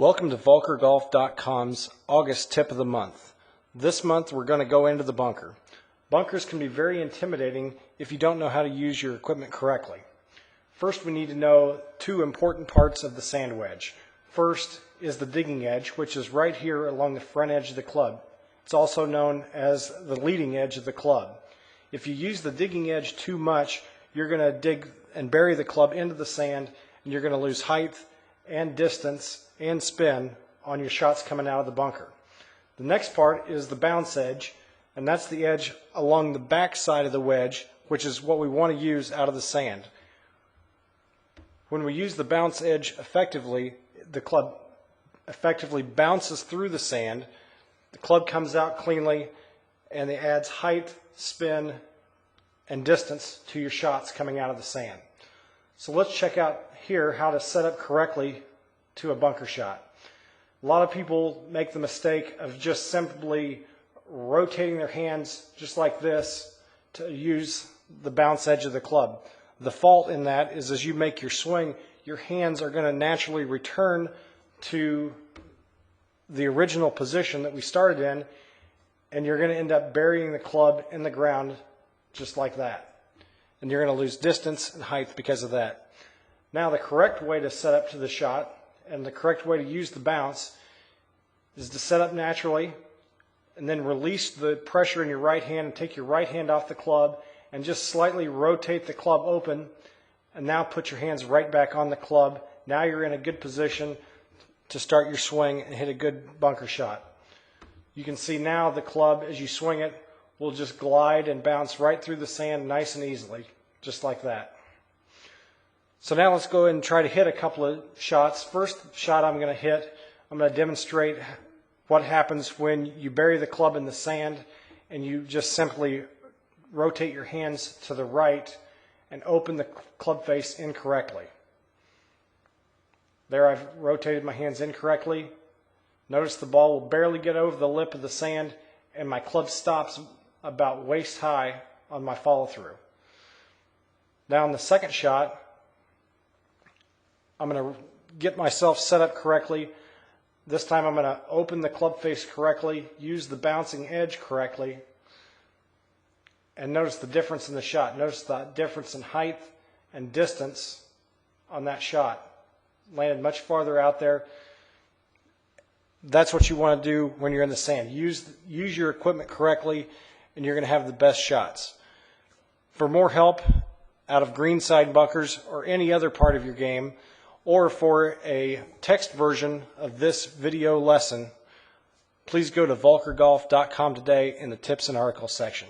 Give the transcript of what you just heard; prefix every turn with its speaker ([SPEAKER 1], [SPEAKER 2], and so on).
[SPEAKER 1] Welcome to VolkerGolf.com's August tip of the month. This month we're going to go into the bunker. Bunkers can be very intimidating if you don't know how to use your equipment correctly. First, we need to know two important parts of the sand wedge. First is the digging edge, which is right here along the front edge of the club. It's also known as the leading edge of the club. If you use the digging edge too much, you're going to dig and bury the club into the sand, and you're going to lose height and distance and spin on your shots coming out of the bunker. The next part is the bounce edge, and that's the edge along the back side of the wedge, which is what we want to use out of the sand. When we use the bounce edge effectively, the club effectively bounces through the sand, the club comes out cleanly, and it adds height, spin, and distance to your shots coming out of the sand. So let's check out here how to set up correctly to a bunker shot. A lot of people make the mistake of just simply rotating their hands just like this to use the bounce edge of the club. The fault in that is as you make your swing, your hands are going to naturally return to the original position that we started in, and you're going to end up burying the club in the ground just like that. And you're going to lose distance and height because of that. Now the correct way to set up to the shot and the correct way to use the bounce is to set up naturally and then release the pressure in your right hand and take your right hand off the club and just slightly rotate the club open, and now put your hands right back on the club. Now you're in a good position to start your swing and hit a good bunker shot. You can see now the club, as you swing it, will just glide and bounce right through the sand nice and easily, just like that. So now let's go ahead and try to hit a couple of shots. First shot I'm going to hit, I'm going to demonstrate what happens when you bury the club in the sand and you just simply rotate your hands to the right and open the club face incorrectly. There, I've rotated my hands incorrectly. Notice the ball will barely get over the lip of the sand and my club stops about waist high on my follow through. Now in the second shot, I'm going to get myself set up correctly. This time I'm going to open the club face correctly, use the bouncing edge correctly, and notice the difference in the shot. Notice the difference in height and distance on that shot. Landed much farther out there. That's what you want to do when you're in the sand. Use your equipment correctly, and you're going to have the best shots. For more help out of greenside bunkers or any other part of your game, or for a text version of this video lesson, please go to VolkerGolf.com today in the tips and articles section.